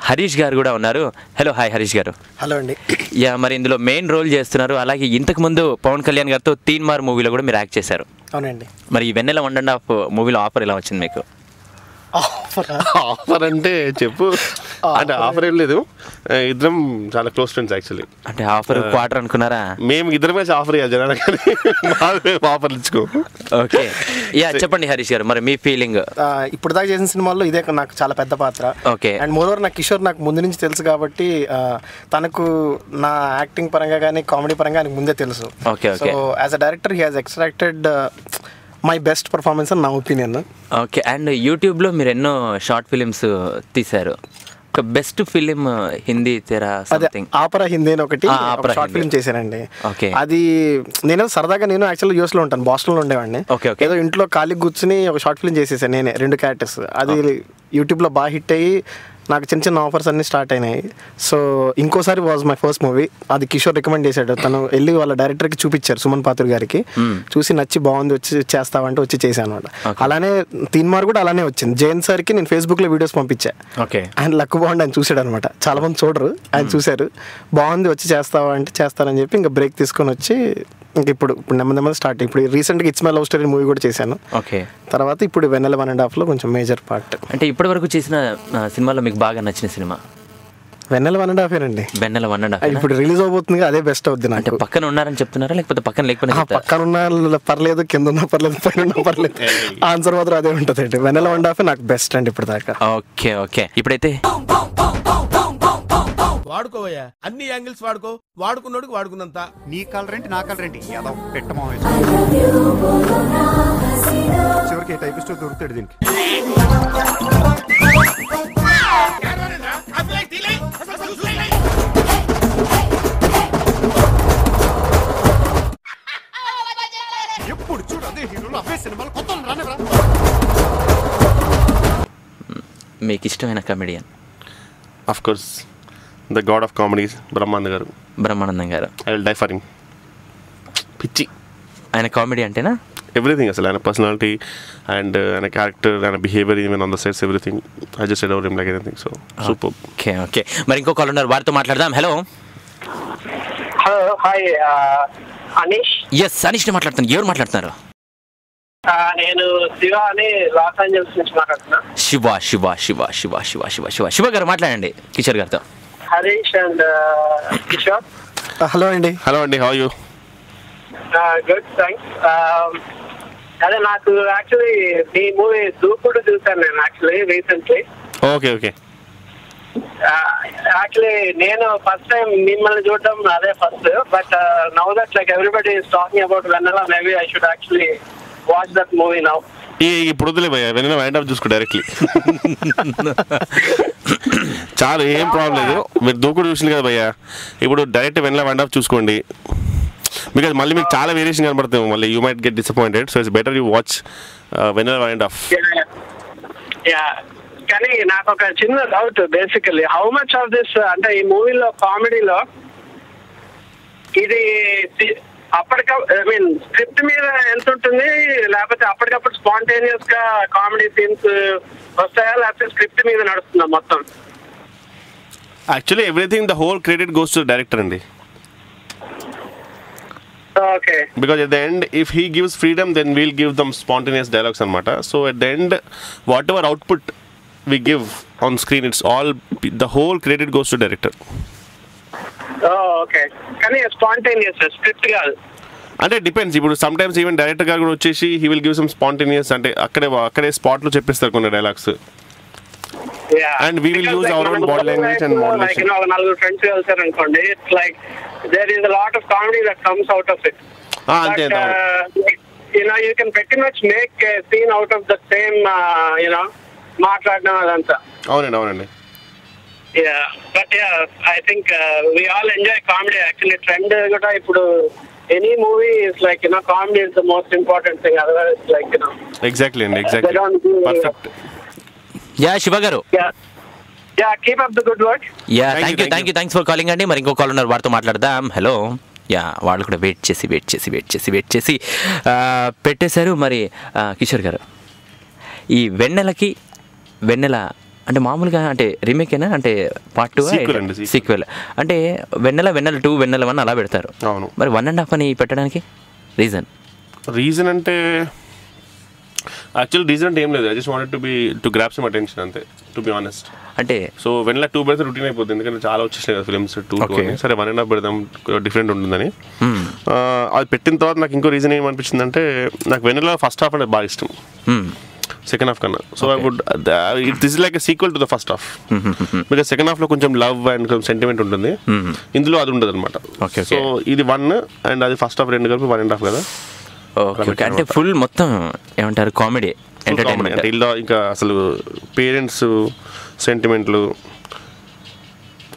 [SPEAKER 1] హరీష్ గారు కూడా ఉన్నారు. హలో, హాయ్ హరీష్ గారు.
[SPEAKER 13] హలో అండి.
[SPEAKER 1] మరి ఇందులో మెయిన్ రోల్ చేస్తున్నారు. అలాగే ఇంతకు ముందు పవన్ కళ్యాణ్ గారితో 3 Maar మూవీలో కూడా మీరు యాక్ట్ చేశారు.
[SPEAKER 13] అవునండి.
[SPEAKER 1] మరి ఈ వెన్నెల 1.5 మూవీలో ఆఫర్ ఎలా వచ్చింది మీకు?
[SPEAKER 2] ఆఫర్ అంటే చెప్పు. అంటే ఆఫర్ ఏం లేదు, ఇద్దరం చాలా క్లోజ్ ఫ్రెండ్స్ యాక్చువల్లీ.
[SPEAKER 1] అంటే ఆఫర్ క్వార్టర్ అనుకున్నారా?
[SPEAKER 2] మేము ఇద్దరమే ఆఫర్ ఇవ్వాలి జనాలు, కానీ ఆఫర్లు ఇచ్చుకో.
[SPEAKER 1] ఓకే, చెప్పండి హరీష్ గారు, మరి మీ ఫీలింగ్?
[SPEAKER 13] ఇప్పుడు దాకా చేసిన సినిమాల్లో ఇదే నాకు చాలా పెద్ద పాత్ర.
[SPEAKER 1] ఓకే,
[SPEAKER 13] అండ్ మోరోవర్ నాకు కిషోర్ నాకు ముందు నుంచి తెలుసు కాబట్టి తనకు నా యాక్టింగ్ పరంగా కానీ కామెడీ పరంగా ఆయనకు ముందే తెలుసు.
[SPEAKER 1] Okay,
[SPEAKER 13] so as a director he has extracted my best performance అని నా ఒపీనియన్.
[SPEAKER 1] ఓకే, అండ్ యూట్యూబ్లో మీరు ఎన్నో షార్ట్ ఫిలిమ్స్ తీశారు. ఒక బెస్ట్ ఫిలిం హిందీ తెరా సంథింగ్,
[SPEAKER 13] ఆపరా హిందీ అని ఒకటి షార్ట్ ఫిలిం చేశానండి. అది నేను సరదాగా, నేను యాక్చువల్గా యూఎస్లో ఉంటాను, బాస్టన్లో ఉండేవాడిని. ఏదో ఇంట్లో ఖాళీ కూర్చుని ఒక షార్ట్ ఫిలిం చేసేసాను నేనే, 2 క్యారెక్టర్స్. అది యూట్యూబ్లో బాగా హిట్ అయ్యి నాకు చిన్న చిన్న ఆఫర్స్ అన్నీ స్టార్ట్ అయినాయి. సో ఇంకోసారి వాజ్ మై ఫస్ట్ మూవీ. అది కిషోర్ రికమెండ్ చేశాడు. తను వెళ్ళి వాళ్ళ డైరెక్టర్కి చూపించారు, సుమన్ పాత్ర గారికి. చూసి నచ్చి బాగుంది, వచ్చి చేస్తావంటే వచ్చి చేశాను అనమాట. అలానే 3 Maar కూడా అలానే వచ్చింది. జైన్ సార్కి నేను ఫేస్బుక్లో వీడియోస్ పంపించా. ఆయన లక్ బాగుండి ఆయన చూసాడు అనమాట. చాలా మంది చూడరు, ఆయన చూశారు, బాగుంది వచ్చి చేస్తావా అంటే చేస్తానని చెప్పి ఇంకా బ్రేక్ తీసుకొని వచ్చి ఇంక ఇప్పుడు నెమ్మది స్టార్ట్. ఇప్పుడు రీసెంట్గా it's my love story movie కూడా చేశాను.
[SPEAKER 1] ఓకే,
[SPEAKER 13] తర్వాత ఇప్పుడు వెన్నెల 1.5లో కొంచెం మేజర్ పార్ట్.
[SPEAKER 1] అంటే ఇప్పటి వరకు చేసిన సినిమాలో మీకు బాగా నచ్చిన సినిమా?
[SPEAKER 13] వెన్నెల 1.5 అండి.
[SPEAKER 1] వెన్నెల 1.5
[SPEAKER 13] ఇప్పుడు రిలీజ్ అవబోతుంది, అదే బెస్ట్ అవుద్ది నాకు.
[SPEAKER 1] అంటే పక్కన ఉన్నారని చెప్తున్నారా, లేకపోతే పక్కన లేకపోతే?
[SPEAKER 13] పక్కన ఉన్న పర్లేదు, కింద ఉన్నా పర్లేదు, పైన ఉన్నా పర్లేదు, ఆన్సర్ మాత్రం అదే ఉంటుంది అండి. వెన్నెల 1.5 నాకు బెస్ట్ అండి ఇప్పుడు దాకా.
[SPEAKER 1] ఓకే ఓకే, ఇప్పుడైతే
[SPEAKER 7] వాడుకోవయ్యా, అన్ని యాంగిల్స్ వాడుకో, వాడుకున్నోడికి వాడుకున్నంత.
[SPEAKER 6] నీ కలర్ ఏంటి, నా కలర్ ఏంటి, ఏదో పెట్టమో చివరికి టైపిస్ట్ దొరుకుతాడు దీనికి. ఎప్పుడు చూడు అదే హీరోలు, అవే సినిమాలు, కొత్త రానివ్వరా.
[SPEAKER 1] మీకు ఇష్టమైన comedian?
[SPEAKER 2] Of course the god of comedies Brahmanandam garu. I will die for him. పిచ్చి
[SPEAKER 1] ఆయన కామెడీ అంటేనా?
[SPEAKER 2] ఎవ్రీథింగ్ అసలు, ఆయన పర్సనాలిటీ అండ్ ఆయన క్యారెక్టర్, ఆయన behaviour, even on the sets, everything. I just adore him like anything. So super.
[SPEAKER 1] Okay okay, మరి ఇంకో కాల్ ఉన్నారు, వారితో మాట్లాడదాం. Hello.
[SPEAKER 11] Hello, hi Anish.
[SPEAKER 1] Yes, Anish మాట్లాడుతాను. ఎవరు మాట్లాడుతున్నారు?
[SPEAKER 11] నేను శివ అని లాస్ ఏంజల్స్ నుంచి మాట్లాడుతున్నా.
[SPEAKER 1] శివ శివ శివ శివ శివ శివ శివ శివ గారు మాట్లాడండి కిషోర్ గారితో.
[SPEAKER 11] హరీష్ అండ్ కిషోర్.
[SPEAKER 13] హలో అండి.
[SPEAKER 2] హలో అండి, how are you?
[SPEAKER 11] Good, thanks. అదే నాకు యాక్చువల్లీ మీ మూవీ దూకుడు చూసాను నేను actually recently.
[SPEAKER 2] Okay okay.
[SPEAKER 11] Actually నేను ఫస్ట్ టైం మిమ్మల్ని చూడడం అదే first, but now that like everybody is talking about Vennela, maybe I should actually watch that movie now.
[SPEAKER 2] ఇప్పుడు వద్దులే భయ్యా, వెన్న వైండ్ అప్ చూసుకో డైరెక్ట్లీ. చాలా ఏం ప్రాబ్లం లేదు, మీరు దూకుడు చూసింది కదా భయ్యా, ఇప్పుడు డైరెక్ట్ వెన్న వైండ్ అప్ చూసుకోండి. బికాజ్ మళ్ళీ మీకు చాలా వేరియేషన్ కనబడుతుంది, మళ్ళీ you might get disappointed. So it's better you watch వెన్న వైండ్ అప్.
[SPEAKER 11] కానీ నాకు ఒక చిన్న doubt, basically how much of this అంటే ఈ మూవీలో కామెడీలో ఇది ఐ మీన్ స్క్రిప్ట్ మీద ఎంత ఉంటుంది, లేకపోతే అప్పటికప్పుడు స్పాంటేనియస్ గా కామెడీ సీన్స్ వస్తాయా, లేకపోతే స్క్రిప్ట్ మీద నడుస్తుందా మొత్తం?
[SPEAKER 2] Actually everything the whole credit goes to director అండి.
[SPEAKER 11] Okay.
[SPEAKER 2] Because at the end, if he gives freedom, then we'll give them spontaneous dialogues anamata. So at the end, whatever output we give on screen, it's all, the whole credit goes to director.
[SPEAKER 11] Okay. కానీ స్పాంటేనియస్ స్క్రిప్ట్ కాదు
[SPEAKER 2] అంటే డిపెండ్స్. ఇప్పుడు సమ్ టైమ్స్ ఈవెన్ డైరెక్టర్ గారు కూడా వచ్చేసి he will give some spontaneous, అంటే అక్కడే స్పాట్ లో చెప్పేస్తారు కొన్ని dialogues. And we will use our own body language and modulation.
[SPEAKER 11] Like naluguru friends కలిసారు అనుకోండి, it's like there is a lot of comedy that comes out of it.
[SPEAKER 2] Ante
[SPEAKER 11] you can pretty much make a scene out of the same మాట్లాడడం అదంతా.
[SPEAKER 2] అవునండి.
[SPEAKER 11] Yeah, but I think we all enjoy comedy. Actually trend కూడా ఇప్పుడు any movie is like comedy is the most important thing. Otherwise like
[SPEAKER 2] exactly perfect.
[SPEAKER 1] Shiva గారు,
[SPEAKER 11] keep up the good work.
[SPEAKER 1] Thank you thanks for calling అండి. మరి ఇంకో కాల్ ఉన్నారు, వారితో మాట్లాడదాం. హలో. వాళ్ళు కూడా వెయిట్ చేసి పెట్టేశారు. మరి కిషోర్ గారు, ఈ వెన్నెల అంటే మామూలుగా అంటే రీమేకేనా, అంటే పార్ట్ 2 సీక్వెల్, అంటే వెన్నెల 2 వెన్నెల 1 అలా పెడతారు.
[SPEAKER 2] అవును.
[SPEAKER 1] మరి 1.5 అని పెట్టడానికి రీజన్
[SPEAKER 2] అంటే యాక్చువల్ రీజన్ అంటే ఏం లేదు. I just wanted to grab some attention అంతే, టు బి ఆనెస్ట్.
[SPEAKER 1] అంటే
[SPEAKER 2] సో వెన్నెల 2 పెడితే రొటీన్ అయిపోతుంది, ఎందుకంటే చాలా వచ్చేసినాయి కదా ఫిల్మ్స్ 2 సరే 1.5 పెడదాం, డిఫరెంట్ ఉంటుందని. అది పెట్టిన తర్వాత నాకు ఇంకో రీజన్ ఏమనిపించింది అంటే, నాకు వెన్నెల ఫస్ట్ హాఫ్ అంటే బాగా ఇష్టం సెకండ్ హాఫ్ కన్నా. So I would it is like a sequel to the first half, because second half లో కొంచెం లవ్ అండ్ కొంచెం సెంటిమెంట్ ఉంటుంది, ఇందులో అది ఉండదు అనమాట. సో ఇది 1 అండ్ అది ఫస్ట్ హాఫ్ 2 కలిపి 1.5 కదా.
[SPEAKER 1] అంటే ఫుల్ మొత్తం ఏమంటారు కామెడీ ఎంటర్టైన్మెంట్.
[SPEAKER 2] ఇలా ఇంకా అసలు పేరెంట్స్ సెంటిమెంట్లు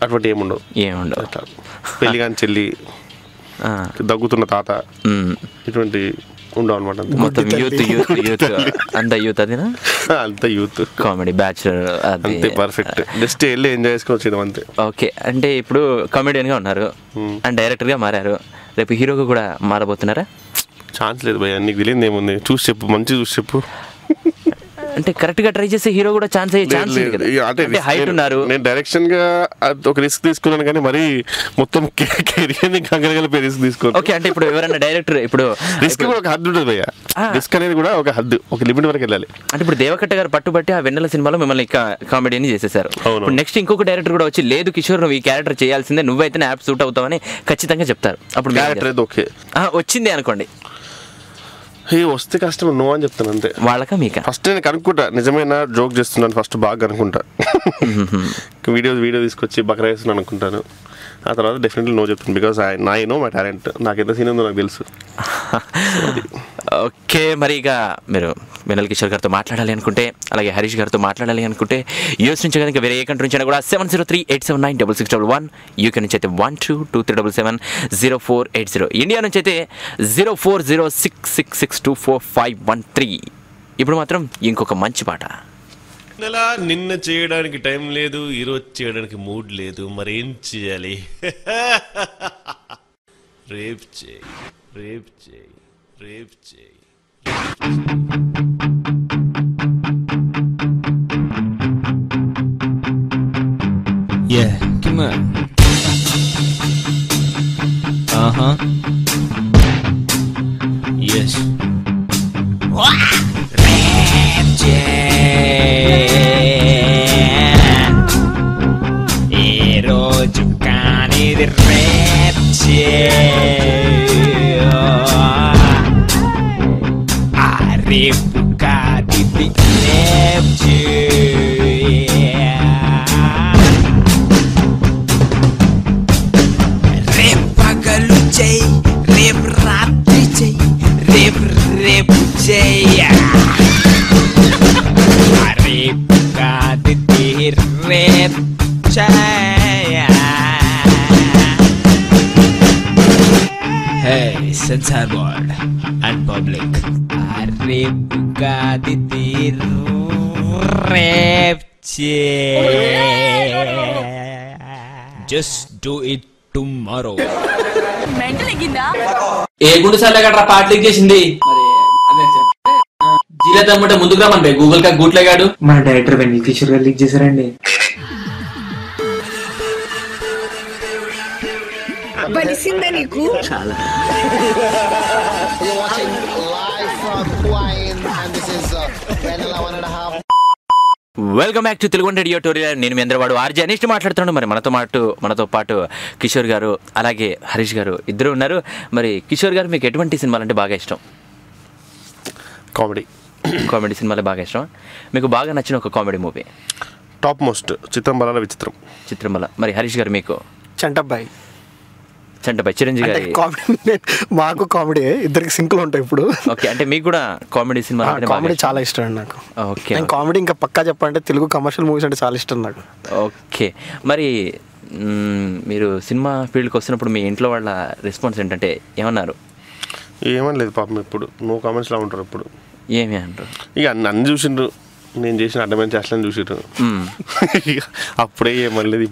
[SPEAKER 2] అటువంటి ఏముండవు. పెళ్లి కాని చెల్లి, దగ్గుతున్న తాత, ఇటువంటి ఉండవు అనమాట.
[SPEAKER 1] మొత్తం యూత్ అంత యూత్ కామెడీ బ్యాచులర్
[SPEAKER 2] అంతే, పర్ఫెక్ట్. జస్ట్ వెళ్ళి ఎంజాయ్ చేసుకోవచ్చు అంతే.
[SPEAKER 1] ఓకే, అంటే ఇప్పుడు కామెడియన్ గా ఉన్నారు అండ్ డైరెక్టర్ గా మారారు, రేపు హీరోగా కూడా మారబోతున్నారా?
[SPEAKER 2] ఛాన్స్ లేదు భయ్యా, నీకు తెలియదు ఏముంది, చూసి చెప్పు, మంచి చూసి చెప్పు.
[SPEAKER 1] అంటే కరెక్ట్ గా ట్రై చేసే హీరో కూడా ఛాన్స్ అంటే హైట్ ఉన్నారు.
[SPEAKER 2] నేను డైరెక్షన్ గా ఒక రిస్క్ తీసుకున్నాను, కానీ మరి మొత్తం కెరియర్ ని కలిపి రిస్క్ తీసుకోను.
[SPEAKER 1] ఓకే, అంటే ఇప్పుడు ఎవరైనా డైరెక్టర్ ఇప్పుడు
[SPEAKER 2] రిస్క్ కూడా ఒక హద్దు ఉంటుంది భయ్యా, రిస్క్ అనేది కూడా ఒక హద్దు, ఒక లిమిట్ వరకు వెళ్ళాలి.
[SPEAKER 1] అంటే ఇప్పుడు దేవకట్ట గారు పట్టుబట్టి ఆ వెన్నెల సినిమాలో మిమ్మల్ని కామెడీని చేసేసారు. ఇప్పుడు నెక్స్ట్ ఇంకొక డైరెక్టర్ కూడా వచ్చి, లేదు కిషోర్ నువ్వు ఈ క్యారెక్టర్ చేయాల్సిందే, నువ్వైతే యాప్ సూట్ అవుతావని ఖచ్చితంగా చెప్తారు. అప్పుడు
[SPEAKER 2] క్యారెక్టర్ ఓకే
[SPEAKER 1] వచ్చింది అనుకోండి,
[SPEAKER 2] వస్తే కష్టం నో అని చెప్తాను అంతే.
[SPEAKER 1] వాళ్ళక మీకు
[SPEAKER 2] ఫస్ట్ నేను కనుక్కుంటా, నిజమైన జోక్ చేస్తున్నాను ఫస్ట్ బాగా కనుక్కుంటా, వీడియో తీసుకొచ్చి బకరా వేస్తున్నాను అనుకుంటాను, ఆ తర్వాత డెఫినెట్లీ నో చెప్తాను. Because I know my talent, నాకు ఎంత సీన్ ఉందో నాకు తెలుసు.
[SPEAKER 1] ఓకే, మరి ఇక మీరు వెన్నెల కిషోర్ గారితో మాట్లాడాలి అనుకుంటే, అలాగే హరీష్ గారితో మాట్లాడాలి అనుకుంటే, యూఎస్ నుంచి కనుక వేరే ఏ కంట్రీ నుంచి అయినా కూడా 703-879-6611, యూకే నుంచి అయితే 122377-0480, ఇండియా నుంచి అయితే 040666245513. ఇప్పుడు మాత్రం ఇంకొక మంచి పాట.
[SPEAKER 7] నిన్న చేయడానికి టైం లేదు, ఈరోజు చేయడానికి మూడ్ లేదు, మరేం చేయాలి? రేపు చేయి.
[SPEAKER 8] Yeah, come on. Yes. ఈ రోజు కానిది రేపు కానిది రేపు పగలు చెయ్యి, రేపు రాత్రి చెయ్యి, రేపు చెయ్య. Censor board and public. అరే బుగాది రేప్ జస్ట్ డూ ఇట్ టుమారో.
[SPEAKER 9] ఏ గుండు సార్లే కట్రా పార్ట్ లీక్ చేసింది. జీలా తమ్ముంటే ముందుకు రామని గూగుల్ కా గూట్లేగాడు.
[SPEAKER 10] మన డైరెక్టర్ వెన్నెల కిషోర్ గారు లీక్ చేశారండి.
[SPEAKER 5] బలిసిందా నీకు?
[SPEAKER 1] Welcome back to Telugu radio టోరియల్. నేను మీ అందరూ వాడు ఆర్జే అనిష్ట్ మాట్లాడుతున్నాను. మరి మనతో పాటు కిషోర్ గారు అలాగే హరీష్ గారు ఇద్దరు ఉన్నారు. మరి కిషోర్ గారు మీకు ఎటువంటి సినిమాలు అంటే బాగా ఇష్టం? కామెడీ సినిమాలే బాగా ఇష్టం. మీకు బాగా నచ్చిన ఒక కామెడీ మూవీ?
[SPEAKER 2] టాప్ మోస్ట్ చిత్రంబల
[SPEAKER 1] చిత్రంబల. మరి హరీష్ గారు మీకు?
[SPEAKER 13] చంటబ్బాయి
[SPEAKER 1] చిరంజీవి గారి
[SPEAKER 13] కామెడీ. మాకు కామెడీ ఇద్దరికి సింక్లు ఉంటాయి ఇప్పుడు.
[SPEAKER 1] ఓకే, అంటే మీకు కూడా కామెడీ సినిమా?
[SPEAKER 13] కామెడీ చాలా ఇష్టం అండి నాకు.
[SPEAKER 1] ఓకే,
[SPEAKER 13] కామెడీ ఇంకా పక్కా చెప్పాలంటే తెలుగు కమర్షియల్ మూవీస్ అంటే చాలా ఇష్టం నాకు.
[SPEAKER 1] ఓకే, మరి మీరు సినిమా ఫీల్డ్కి వస్తున్నప్పుడు మీ ఇంట్లో వాళ్ళ రెస్పాన్స్ ఏంటంటే ఏమన్నారు?
[SPEAKER 2] ఏమని లేదు పాపం, ఇప్పుడు నో కామెంట్స్లా ఉంటారు. ఇప్పుడు
[SPEAKER 1] ఏమి అంటారు?
[SPEAKER 2] ఇక అన్ని చూసిండ్రు, నేను చేసిన అడ్డమైన చేష్టలను చూసిర్రు. అప్పుడే ఏమనలేదు,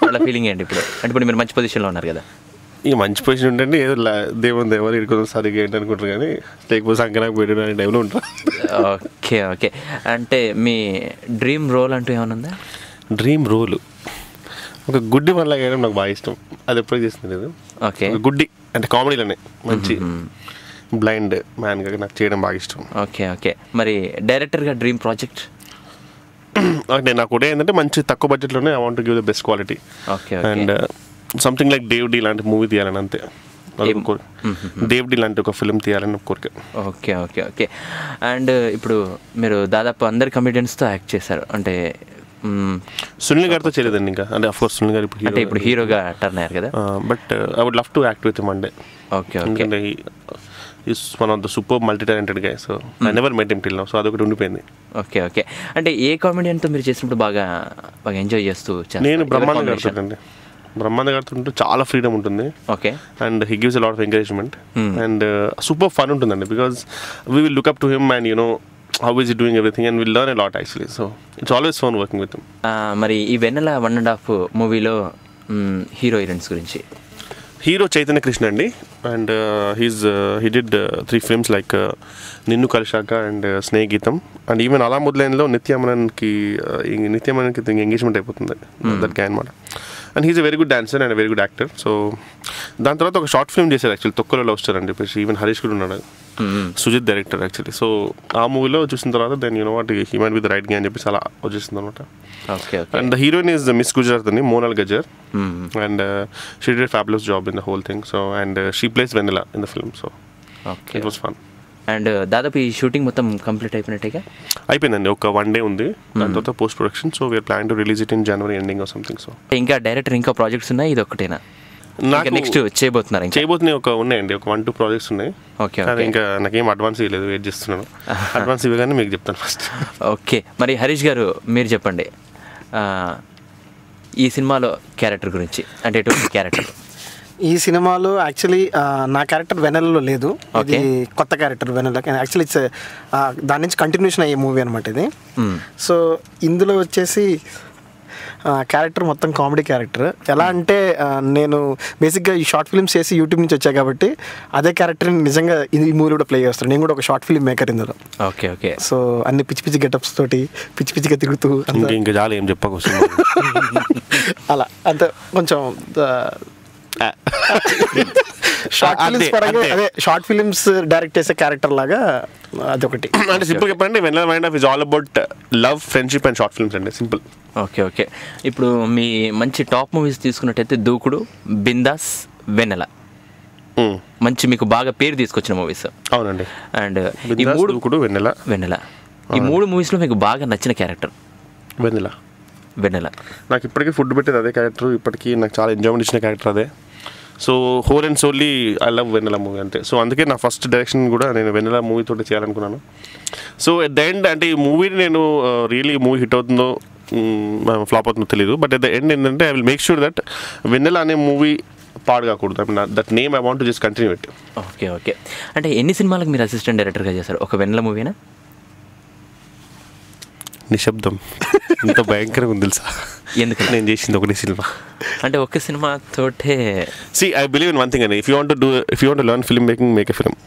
[SPEAKER 1] వాళ్ళ ఫీలింగ్ ఏంటి ఇప్పుడు? అంటే ఇప్పుడు మీరు మంచి పొజిషన్లో ఉన్నారు కదా.
[SPEAKER 2] ఈ మంచి పొజిషన్ ఉంటే ఏదో దేవుని దేవాలి ఇరుకొని సరిగ్గా ఏంటి అనుకుంటారు, కానీ లేకపోతే సంక్రాంతి పెట్టిన అనే టైంలో ఉంటారు.
[SPEAKER 1] ఓకే ఓకే, అంటే మీ డ్రీమ్ రోల్ అంటూ ఏమైనా ఉందా?
[SPEAKER 2] డ్రీమ్ రోల్ ఒక గుడ్డి వల్ల వేయడం నాకు బాగా ఇష్టం. అది ఎప్పుడు చేస్తుంది లేదు.
[SPEAKER 1] ఓకే,
[SPEAKER 2] గుడ్డి అంటే కామెడీలోనే మంచి బ్లైండ్ మ్యాన్గా నాకు చేయడం బాగా ఇష్టం.
[SPEAKER 1] ఓకే ఓకే, మరి డైరెక్టర్గా డ్రీమ్ ప్రాజెక్ట్?
[SPEAKER 2] అంటే నాకు కూడా ఏంటంటే మంచి తక్కువ బడ్జెట్లోనే I want give the best quality.
[SPEAKER 1] Okay,
[SPEAKER 2] and something like DevD లాంటి మూవీ తీయాలని, అంతే. డేవ్డి లాంటి ఒక ఫిల్మ్ తీయాలని కోరిక.
[SPEAKER 1] Okay okay okay. అండ్ ఇప్పుడు మీరు దాదాపు అందరి కమెడియన్స్తో యాక్ట్ చేశారు, అంటే
[SPEAKER 2] సునీల్ గారితో చేయలేదండి ఇంకా. అంటే అఫ్కోర్స్ సునీల్ గారు
[SPEAKER 1] ఇప్పుడు హీరోగా టర్న్ అయ్యారు కదా.
[SPEAKER 2] But I would love to act with him one day.
[SPEAKER 1] Okay,
[SPEAKER 2] ఎందుకంటే is one of the super multi talented guy. So I never met him till now. సో అదొకటి ఉండిపోయింది.
[SPEAKER 1] ఓకే ఓకే, అంటే ఏ కామెడియన్తో మీరు చేసినప్పుడు బాగా ఎంజాయ్ చేస్తూ?
[SPEAKER 2] నేను బ్రహ్మాండ గారితో అండి. బ్రహ్మాండ గారితో చాలా ఫ్రీడమ్ ఉంటుంది.
[SPEAKER 1] Okay,
[SPEAKER 2] and he gives a lot of encouragement and super fun ఉంటుందండి. Because we will look up to him and you know how is he doing everything and we'll learn a lot actually. So it's always fun working with him.
[SPEAKER 1] మరి ఈ వెన్నెల 1.5 మూవీలో హీరో హీరోయిన్స్ గురించి?
[SPEAKER 2] హీరో చైతన్య కృష్ణ అండి. And he did 3 films like Ninnu Kalisaka and Snehageetham. And even అలా మొదలైనలో నిత్యామనన్కి ఎంగేజ్మెంట్ అయిపోతుంది దట్ గా అనమాట. And he's a very good dancer and very good actor. So దాని తర్వాత ఒక షార్ట్ ఫిల్మ్ చేశారు యాక్చువల్లీ, తొక్కలో లవ్ స్టోరీ అని చెప్పేసి. ఈవెన్ హరీష్ కూడా ఉన్నాడు, సుజిత్ డైరెక్టర్ యాక్చువల్లీ. సో ఆ మూవీలో చూసిన తర్వాత then you know what he might be the right గా అని చెప్పేసి అలా వచ్చేసింది అనమాట. And the heroine is miss Gujarat అని, Monal Gajjar. And she did a fabulous job in the whole thing. So and she plays Vennela in the film. So it was fun.
[SPEAKER 1] And దాదాపు ఈ షూటింగ్ మొత్తం కంప్లీట్ అయిపోయినట్టుగా?
[SPEAKER 2] అయిపోయిందండి, ఒక 1 day ఉంది. దాని తర్వాత post production. So we are plan to release it in January ending or something. So ఇంకా
[SPEAKER 1] డైరెక్టర్ ఇంకా ప్రాజెక్ట్స్ ఉన్నాయి, ఇది ఒకటేనా? నాకు నెక్స్ట్ చేయబోతున్నాయి
[SPEAKER 2] ఒక ఉన్నాయండి, ఒక 1-2 ప్రాజెక్ట్స్ ఉన్నాయి.
[SPEAKER 1] ఓకే,
[SPEAKER 2] ఇంకా నాకేం అడ్వాన్స్ ఇవ్వలేదు, వెయిట్ చేస్తున్నాను. అడ్వాన్స్ ఇవ్వగానే మీకు చెప్తాను ఫస్ట్.
[SPEAKER 1] ఓకే, మరి హరీష్ గారు మీరు చెప్పండి ఈ సినిమాలో క్యారెక్టర్ గురించి. అంటే ఎటువంటి క్యారెక్టర్?
[SPEAKER 13] ఈ సినిమాలో యాక్చువల్లీ నా క్యారెక్టర్ వెనెలలో లేదు, ఇది కొత్త క్యారెక్టర్ వెనెల. యాక్చువల్లీ ఇట్స్ దాని నుంచి కంటిన్యూషన్ అయ్యే మూవీ అనమాట ఇది. సో ఇందులో వచ్చేసి క్యారెక్టర్ మొత్తం కామెడీ క్యారెక్టర్. ఎలా అంటే నేను బేసిక్గా ఈ షార్ట్ ఫిల్మ్స్ చేసి యూట్యూబ్ నుంచి వచ్చా కాబట్టి అదే క్యారెక్టర్ని నిజంగా ఈ మూవీ కూడా ప్లే చేస్తాను. నేను కూడా ఒక షార్ట్ ఫిల్మ్ మేకర్ ఇందులో.
[SPEAKER 1] Okay okay.
[SPEAKER 13] సో అన్ని పిచ్చి పిచ్చి గెటప్స్ తోటి పిచ్చి పిచ్చిగా తిరుగుతూ
[SPEAKER 2] ఇంకా చాలా ఏం చెప్పకు
[SPEAKER 13] అలా అంత కొంచెం షార్ట్ ఫిలిమ్స్ పరంగా అదే షార్ట్ ఫిలిమ్స్ డైరెక్ట్ చేసే క్యారెక్టర్ లాగా అదొకటి.
[SPEAKER 2] అంటే సింపుల్ చెప్పండి, Vennela mind of is all about love, friendship and short films అండి, సింపుల్.
[SPEAKER 1] Okay okay. ఇప్పుడు మీ మంచి టాప్ మూవీస్ తీసుకున్నట్టయితే దూకుడు, బిందాస్, వెన్నెల మంచి మీకు బాగా పేరు తీసుకొచ్చిన మూవీస్.
[SPEAKER 2] అవునండి.
[SPEAKER 1] అండ్
[SPEAKER 2] ఈ 3 దూకుడు, వెన్నెల,
[SPEAKER 1] ఈ 3 మూవీస్లో మీకు బాగా నచ్చిన క్యారెక్టర్?
[SPEAKER 2] వెన్నెల.
[SPEAKER 1] నాకు
[SPEAKER 2] ఇప్పటికీ ఫుడ్ పెట్టేది అదే క్యారెక్టర్, ఇప్పటికీ నాకు చాలా ఎంజాయ్మెంట్ ఇచ్చిన క్యారెక్టర్ అదే. So whole and solely I love Vennela movie అంతే. సో అందుకే నా ఫస్ట్ డైరెక్షన్ కూడా నేను వెన్నెల మూవీ తోటి చేయాలనుకున్నాను. సో ఎట్ ద ఎండ్ అంటే ఈ మూవీని నేను రియలీ మూవీ హిట్ అవుతుందో ఫ్లాప్ అవుతుందో తెలియదు, బట్ ఎట్ ద ఎండ్ ఏంటంటే I will make sure that Vennela అనే మూవీ పాడు కాకూడదు. I mean that name I want to just continue it.
[SPEAKER 1] Okay okay. అంటే ఎన్ని సినిమాలకు మీరు అసిస్టెంట్ డైరెక్టర్గా చేశారు? ఒక వెన్నెల మూవీనా?
[SPEAKER 2] నిశ్శబ్దం ఇంత భయంకరంగా ఉంది తెలుసా?
[SPEAKER 1] ఎందుకంటే
[SPEAKER 2] నేను చేసింది ఒకటి సినిమా.
[SPEAKER 1] అంటే ఒక్క సినిమా తోటే
[SPEAKER 2] I believe in one thing అండి, if you want learn film making, make a film.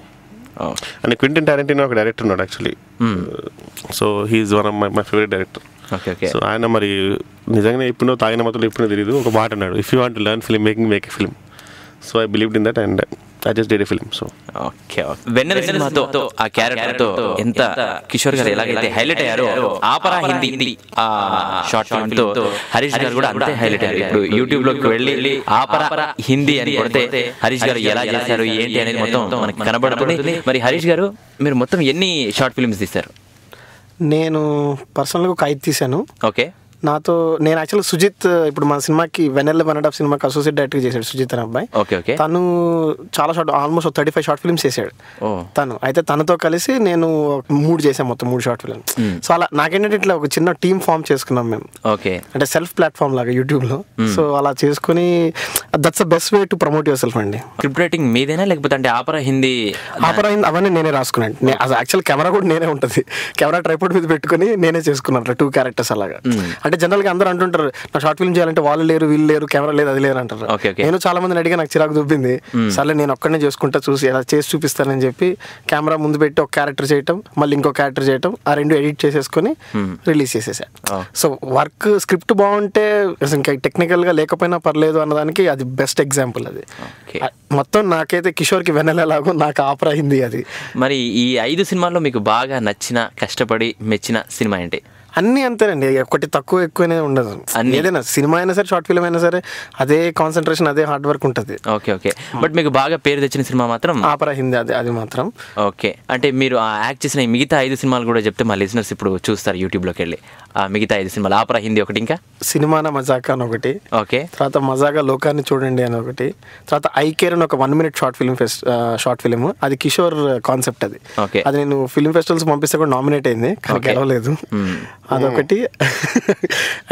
[SPEAKER 2] And Quentin Tarantino ఒక డైరెక్టర్ ఉన్నాడు actually. So he's one of my favourite director. So ఆయన మరి నిజంగానే ఎప్పుడో తాగిన మాత్రం ఎప్పుడో తెలియదు, ఒక మాట అన్నాడు, if you want learn film making, make a film. So I believed in that and I just did a film. So
[SPEAKER 1] okay. Vennela సినిమాతో ఆ క్యారెక్టర్తో ఎంత కిషోర్ గారు ఎలాగైతే హైలైట్ అయ్యారో, ఆపరా హిందీ ఆ షార్ట్ ఫిల్మ్ తో హరీష్ గారు కూడా అంతే హైలైట్ అయ్యారు. ఇప్పుడు యూట్యూబ్ లోకి వెళ్ళి ఆపరా హిందీ అని కొడితే హరీష్ గారు ఎలా చేశారు ఏంటి అనేది మొత్తం మనకి కనబడుతుంది. మరి హరీష్ గారు మీరు మొత్తం ఎన్ని షార్ట్ ఫిల్మ్స్ తీశారు?
[SPEAKER 13] నేను పర్సనల్గా ఒక 5 తీశాను.
[SPEAKER 1] ఓకే.
[SPEAKER 13] నాతో నేను యాక్చువల్గా సుజిత్ ఇప్పుడు మన సినిమాకి వెన్నెల 1.5 సినిమాకి అసోసియేట్ డైరెక్టర్ చేశాడు సుజిత్ అనే అబ్బాయి.
[SPEAKER 1] Okay okay.
[SPEAKER 13] తను చాలా షార్ట్ ఆల్మోస్ట్ 35 షార్ట్ ఫిల్మ్స్ చేశాడు తను. అయితే తనతో కలిసి నేను 3 చేశాను, మొత్తం 3 షార్ట్ ఫిల్మ్. సో అలా నాకేంటంటే ఇట్లా ఒక చిన్న టీమ్ ఫామ్ చేసుకున్నాం మేము.
[SPEAKER 1] ఓకే.
[SPEAKER 13] అంటే సెల్ఫ్ ప్లాట్ఫామ్ లాగా యూట్యూబ్లో. సో అలా చేసుకుని that's the best way to promote your self అండి.
[SPEAKER 1] స్క్రిప్ట్ రైటింగ్ మీదేనా లేకపోతే అంటే ఆపరా హిందీ
[SPEAKER 13] అవన్నీ నేనే రాసుకున్నాను. యాక్చువల్ కెమెరా కూడా నేనే ఉంటుంది, కెమెరా ట్రైపాడ్ మీద పెట్టుకుని నేనే చేసుకున్నాను 2 క్యారెక్టర్స్ అలాగా. అంటే జనరల్గా అందరూ అంటుంటారు నా షార్ట్ ఫిల్మ్ చేయాలంటే వాళ్ళు లేరు వీళ్ళు లేరు కెమెరా లేదు అది లేరు అంటారు. నేను చాలా మందిని అడిగా, నాకు చిరాకు చూపింది. సరే నేను ఒక్కడనే చేసుకుంటా, చూసి ఎలా చేసి చూపిస్తానని చెప్పి కెమెరా ముందు పెట్టి ఒక క్యారెక్టర్ చేయటం, మళ్ళీ ఇంకో క్యారెక్టర్ చేయటం, ఆ 2 ఎడిట్ చేసేసుకొని రిలీజ్ చేసేసా. సో వర్క్ స్క్రిప్ట్ బాగుంటే ఇంకా టెక్నికల్గా లేకపోయినా పర్లేదు అన్నదానికి అది బెస్ట్ ఎగ్జాంపుల్. అది మొత్తం నాకైతే కిషోర్కి వెన్నెల ఎలాగో నాకు ఆపరా హిందీ అది.
[SPEAKER 1] మరి ఈ 5 సినిమాల్లో మీకు బాగా నచ్చిన, కష్టపడి మెచ్చిన సినిమా ఏంటి?
[SPEAKER 13] అన్నీ అంతేనండి, ఒకటి తక్కువ ఎక్కువనే ఉండదు. ఏదైనా సినిమా అయినా సరే షార్ట్ ఫిల్మ్ అయినా సరే అదే కాన్సన్ట్రేషన్, అదే హార్డ్ వర్క్ ఉంటుంది.
[SPEAKER 1] Okay okay. బట్ మీకు బాగా పేరు తెచ్చిన సినిమా మాత్రం
[SPEAKER 13] ఆపరా హిందీ, అది మాత్రం.
[SPEAKER 1] ఓకే. అంటే మీరు యాక్ట్ చేసిన మిగతా 5 సినిమాలు కూడా చెప్తే మా లిజనర్స్ ఇప్పుడు చూస్తారు యూట్యూబ్లోకి వెళ్ళి. ఆ మిగతా 5 సినిమాలు ఆపరా హిందీ ఒకటి, ఇంకా
[SPEAKER 13] సినిమానా మజాకా అని ఒకటి,
[SPEAKER 1] ఓకే,
[SPEAKER 13] తర్వాత మజాగా లోకాన్ని చూడండి అని ఒకటి, తర్వాత ఐ కేర్ అని ఒక 1 minute షార్ట్ ఫిల్మ్. అది కిషోర్ కాన్సెప్ట్. అది అది నేను ఫిల్మ్ ఫెస్టివల్స్ పంపిస్తే కూడా నామినేట్ అయింది కానీ గెలవలేదు. అదొకటి.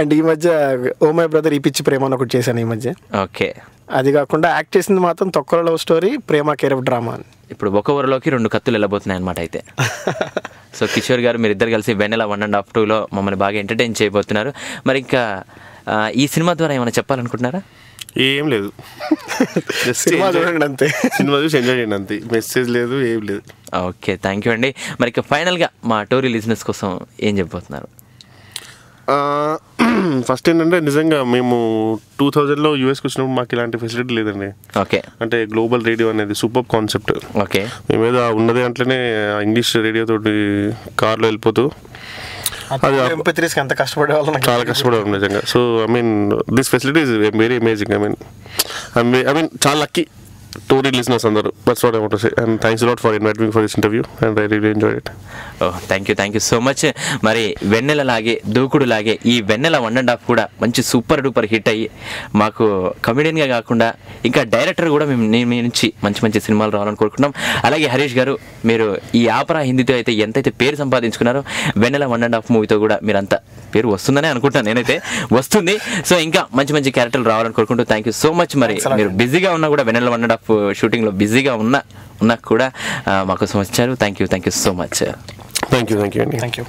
[SPEAKER 13] అండ్ ఈ మధ్య ఓ మై బ్రదర్ ఈ పిచ్చి ప్రేమ అని ఒకటి చేశాను ఈ మధ్య.
[SPEAKER 1] ఓకే.
[SPEAKER 13] అది కాకుండా యాక్ట్ చేసింది మాత్రం తొక్కల love story, Prema care of drama అని.
[SPEAKER 1] ఇప్పుడు ఒక ఊరిలోకి 2 కత్తులు వెళ్ళబోతున్నాయి అనమాట అయితే. సో కిషోర్ గారు మీరు ఇద్దరు కలిసి వెన్నెల 1.5, 2లో మమ్మల్ని బాగా ఎంటర్టైన్ చేయబోతున్నారు. మరి ఇంకా ఈ సినిమా ద్వారా ఏమైనా చెప్పాలనుకుంటున్నారా?
[SPEAKER 2] ఏం లేదు,
[SPEAKER 13] సినిమా చూడండి అంతే,
[SPEAKER 2] సినిమా చూసి ఎంజాయ్ చేయండి అంతే, మెసేజ్ లేదు ఏం లేదు.
[SPEAKER 1] ఓకే, థ్యాంక్ యూ అండి. మరి ఇక ఫైనల్గా మా టోరీ లిజనర్స్ కోసం ఏం చెప్పబోతున్నారు?
[SPEAKER 2] ఫస్ట్ ఏంటంటే నిజంగా మేము 2000లో యూఎస్కి వచ్చినప్పుడు మాకు ఇలాంటి ఫెసిలిటీ లేదండి.
[SPEAKER 1] ఓకే.
[SPEAKER 2] అంటే గ్లోబల్ రేడియో అనేది సూపర్ కాన్సెప్ట్.
[SPEAKER 1] ఓకే.
[SPEAKER 2] మేమేదో ఉన్నదే అంటేనే ఇంగ్లీష్ రేడియో తోటి కార్లో వెళ్ళిపోతూ
[SPEAKER 13] ఎంత కష్టపడేవాళ్ళం,
[SPEAKER 2] చాలా కష్టపడేవాళ్ళం నిజంగా. So I mean this facility is very amazing. I mean చాలా lucky Tory listeners andaru. That's what I want to say. And thanks a lot for inviting me for this interview. And I really enjoyed it.
[SPEAKER 1] Oh, thank you so much. మరి వెన్నెల లాగే దూకుడు లాగే ఈ వెన్నెల 1.5 కూడా మంచి సూపర్ డూపర్ హిట్ అయ్యి మాకు కమెడియన్గా కాకుండా ఇంకా డైరెక్టర్ కూడా మేము మీ నుంచి మంచి సినిమాలు రావాలని కోరుకుంటున్నాం. అలాగే హరీష్ గారు మీరు ఈ ఆపరా హిందీతో అయితే ఎంతైతే పేరు సంపాదించుకున్నారో వెన్నెల 1.5 మూవీతో కూడా మీరంతా పేరు వస్తుందని అనుకుంటున్నాను, నేనైతే వస్తుంది. సో ఇంకా మంచి క్యారెక్టర్లు రావాలని కోరుకుంటూ థ్యాంక్ యూ సో మచ్. మరి మీరు బిజీగా ఉన్నా కూడా వెన్నెల 1.5 షూటింగ్లో బిజీగా ఉన్నా కూడా మాకోసం వచ్చారు. Thank you so much.
[SPEAKER 2] Thank you.